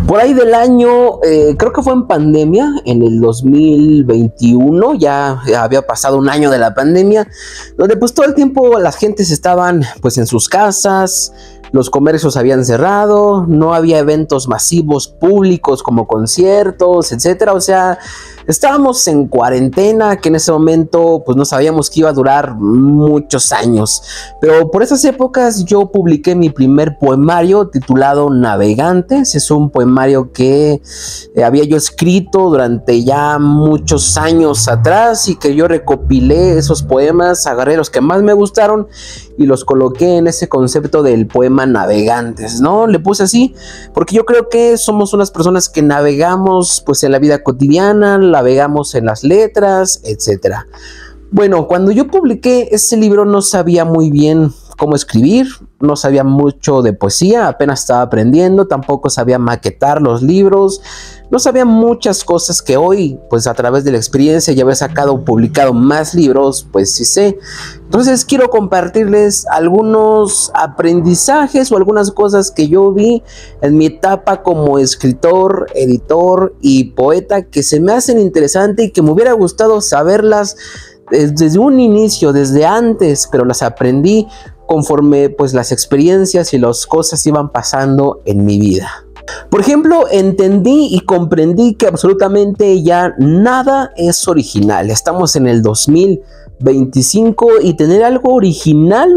Por ahí del año, creo que fue en pandemia, en el 2021, ya había pasado un año de la pandemia, donde pues todo el tiempo las gentes estaban pues en sus casas, los comercios habían cerrado, no había eventos masivos públicos como conciertos, etcétera. O sea, estábamos en cuarentena, que en ese momento pues no sabíamos que iba a durar muchos años. Pero por esas épocas yo publiqué mi primer poemario titulado Navegantes. Es un poemario que había yo escrito durante ya muchos años atrás y que yo recopilé esos poemas, agarré los que más me gustaron y los coloqué en ese concepto del poema Navegantes, ¿no? Le puse así porque yo creo que somos unas personas que navegamos pues en la vida cotidiana, navegamos en las letras, etcétera. Bueno, cuando yo publiqué ese libro no sabía muy bien cómo escribir, no sabía mucho de poesía, apenas estaba aprendiendo, tampoco sabía maquetar los libros, no sabía muchas cosas que hoy, pues a través de la experiencia y haber sacado, publicado más libros, pues sí sé. Entonces quiero compartirles algunos aprendizajes o algunas cosas que yo vi en mi etapa como escritor, editor y poeta que se me hacen interesantes y que me hubiera gustado saberlas desde un inicio, desde antes, pero las aprendí conforme pues las experiencias y las cosas iban pasando en mi vida. Por ejemplo, entendí y comprendí que absolutamente ya nada es original. Estamos en el 2025 y tener algo original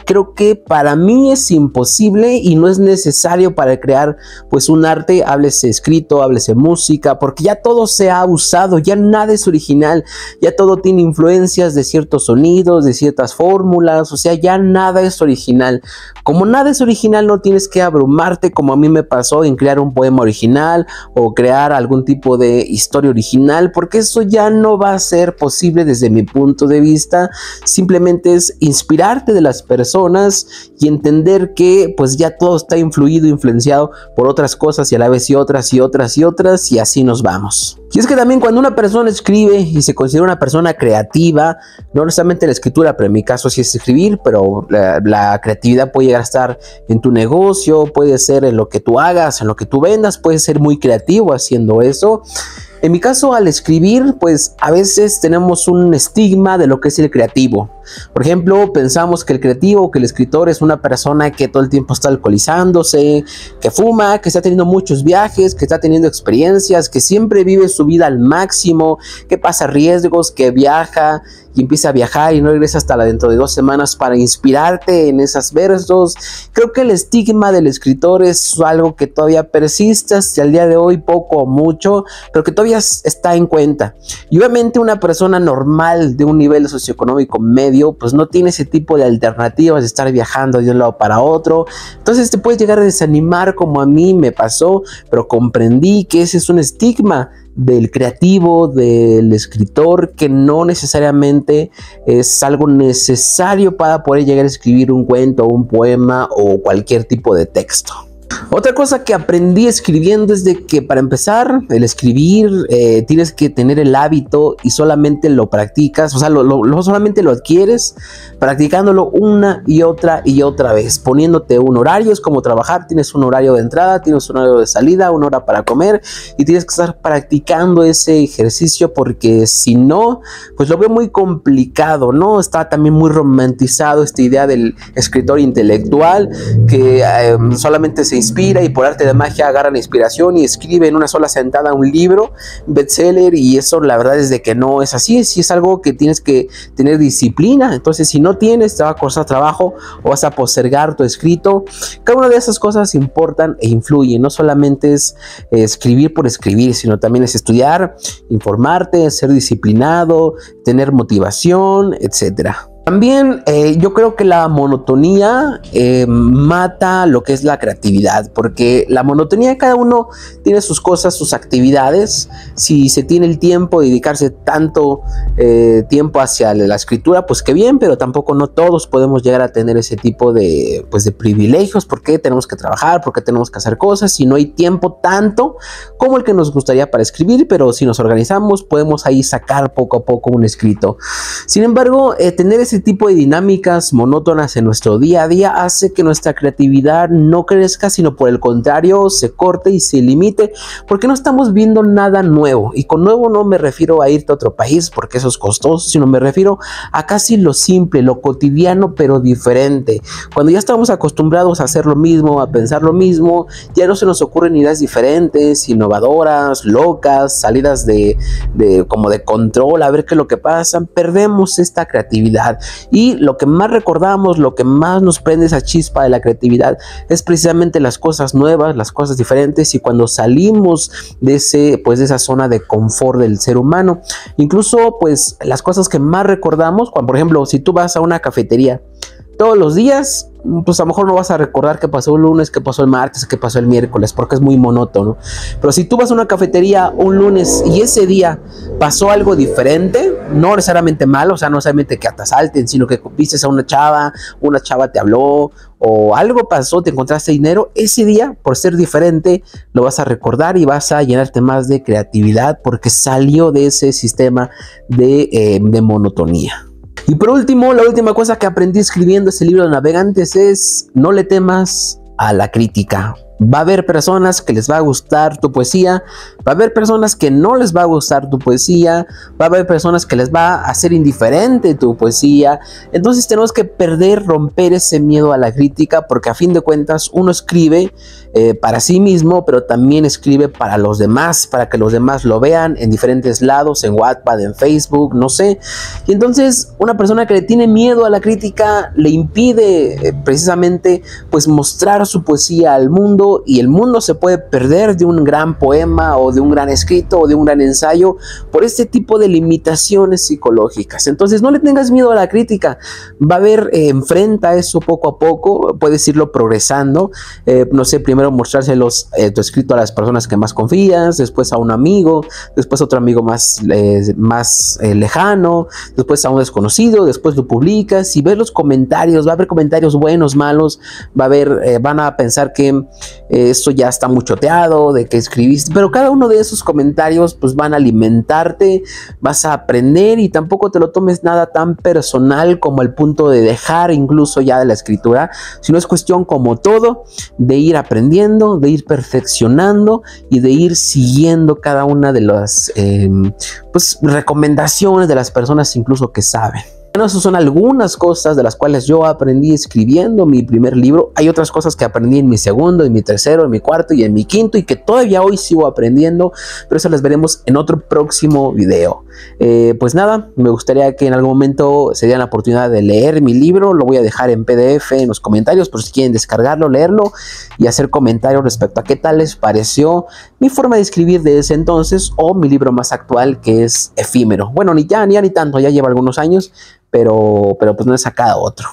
creo que para mí es imposible y no es necesario para crear pues un arte, háblese escrito, háblese música, porque ya todo se ha usado, ya nada es original, ya todo tiene influencias de ciertos sonidos, de ciertas fórmulas, o sea, ya nada es original. Como nada es original, no tienes que abrumarte como a mí me pasó en crear un poema original o crear algún tipo de historia original, porque eso ya no va a ser posible desde mi punto de vista. Simplemente es inspirarte de las personas y entender que pues ya todo está influido, influenciado por otras cosas y a la vez y otras y otras y otras y así nos vamos. Y es que también cuando una persona escribe y se considera una persona creativa, no necesariamente la escritura, pero en mi caso sí es escribir, pero la creatividad puede llegar a estar en tu negocio, puede ser en lo que tú hagas, en lo que tú vendas, puedes ser muy creativo haciendo eso. En mi caso, al escribir, pues a veces tenemos un estigma de lo que es el creativo. Por ejemplo, pensamos que el creativo, que el escritor es una persona que todo el tiempo está alcoholizándose, que fuma, que está teniendo muchos viajes, que está teniendo experiencias, que siempre vive su vida al máximo, que pasa riesgos, que viaja y empieza a viajar y no regresa hasta dentro de 2 semanas para inspirarte en esos versos. Creo que el estigma del escritor es algo que todavía persiste hasta el día de hoy, poco o mucho, pero que todavía está en cuenta. Y obviamente una persona normal de un nivel socioeconómico medio, pues no tiene ese tipo de alternativas de estar viajando de un lado para otro. Entonces te puedes llegar a desanimar como a mí me pasó, pero comprendí que ese es un estigma del creativo, del escritor, que no necesariamente es algo necesario para poder llegar a escribir un cuento, un poema o cualquier tipo de texto. Otra cosa que aprendí escribiendo es de que para empezar el escribir tienes que tener el hábito y solamente lo practicas, o sea, solamente lo adquieres practicándolo una y otra vez, poniéndote un horario. Es como trabajar, tienes un horario de entrada, tienes un horario de salida, una hora para comer y tienes que estar practicando ese ejercicio, porque si no, pues lo veo muy complicado, ¿no? Está también muy romantizado esta idea del escritor intelectual que solamente se inspira y por arte de magia agarra la inspiración y escribe en una sola sentada un libro bestseller, y eso la verdad es de que no es así. Sí es algo que tienes que tener disciplina. Entonces si no tienes, te va a costar trabajo o vas a postergar tu escrito. Cada una de esas cosas importan e influyen. No solamente es escribir por escribir, sino también es estudiar, informarte, ser disciplinado, tener motivación, etcétera. También yo creo que la monotonía mata lo que es la creatividad, porque la monotonía, cada uno tiene sus cosas, sus actividades. Si se tiene el tiempo de dedicarse tanto tiempo hacia la escritura, pues qué bien, pero tampoco no todos podemos llegar a tener ese tipo de, pues, de privilegios, porque tenemos que trabajar, porque tenemos que hacer cosas y no hay tiempo tanto como el que nos gustaría para escribir, pero si nos organizamos podemos ahí sacar poco a poco un escrito. Sin embargo, tener ese ese tipo de dinámicas monótonas en nuestro día a día hace que nuestra creatividad no crezca, sino por el contrario se corte y se limite, porque no estamos viendo nada nuevo. Y con nuevo no me refiero a irte a otro país porque eso es costoso, sino me refiero a casi lo simple, lo cotidiano, pero diferente. Cuando ya estamos acostumbrados a hacer lo mismo, a pensar lo mismo, ya no se nos ocurren ideas diferentes, innovadoras, locas, salidas como de control, a ver qué es lo que pasa. Perdemos esta creatividad, y lo que más recordamos, lo que más nos prende esa chispa de la creatividad es precisamente las cosas nuevas, las cosas diferentes, y cuando salimos de esa zona de confort del ser humano. Incluso pues las cosas que más recordamos, cuando por ejemplo si tú vas a una cafetería todos los días, pues a lo mejor no vas a recordar qué pasó el lunes, qué pasó el martes, qué pasó el miércoles, porque es muy monótono. Pero si tú vas a una cafetería un lunes y ese día pasó algo diferente, no necesariamente malo, o sea, no necesariamente que te asalten, sino que viste a una chava te habló, o algo pasó, te encontraste dinero, ese día, por ser diferente, lo vas a recordar y vas a llenarte más de creatividad porque salió de ese sistema de monotonía. Y por último, la última cosa que aprendí escribiendo este libro de Navegantes es: no le temas a la crítica. Va a haber personas que les va a gustar tu poesía, va a haber personas que no les va a gustar tu poesía, va a haber personas que les va a hacer indiferente tu poesía. Entonces tenemos que romper ese miedo a la crítica, porque a fin de cuentas uno escribe para sí mismo, pero también escribe para los demás, para que los demás lo vean en diferentes lados, en Wattpad, en Facebook, no sé. Y entonces una persona que le tiene miedo a la crítica le impide precisamente pues mostrar su poesía al mundo, y el mundo se puede perder de un gran poema o de un gran escrito o de un gran ensayo por este tipo de limitaciones psicológicas. Entonces no le tengas miedo a la crítica, va a haber, enfrenta eso poco a poco, puedes irlo progresando, no sé, primero mostrárselos tu escrito a las personas que más confías, después a un amigo, después a otro amigo más lejano, después a un desconocido, después lo publicas y ves los comentarios, va a haber comentarios buenos, malos, van a pensar que esto ya está muy choteado, de que escribiste, pero cada uno de esos comentarios pues van a alimentarte, vas a aprender, y tampoco te lo tomes nada tan personal como el punto de dejar incluso ya de la escritura, sino es cuestión, como todo, de ir aprendiendo, de ir perfeccionando y de ir siguiendo cada una de las pues recomendaciones de las personas incluso que saben. Bueno, esas son algunas cosas de las cuales yo aprendí escribiendo mi primer libro. Hay otras cosas que aprendí en mi segundo, en mi tercero, en mi cuarto y en mi quinto, y que todavía hoy sigo aprendiendo, pero eso las veremos en otro próximo video. Pues nada, me gustaría que en algún momento se dieran la oportunidad de leer mi libro. Lo voy a dejar en PDF en los comentarios por si quieren descargarlo, leerlo y hacer comentarios respecto a qué tal les pareció mi forma de escribir de ese entonces, o mi libro más actual, que es Efímero. Bueno, ni tanto, ya lleva algunos años, pero pues no he sacado otro.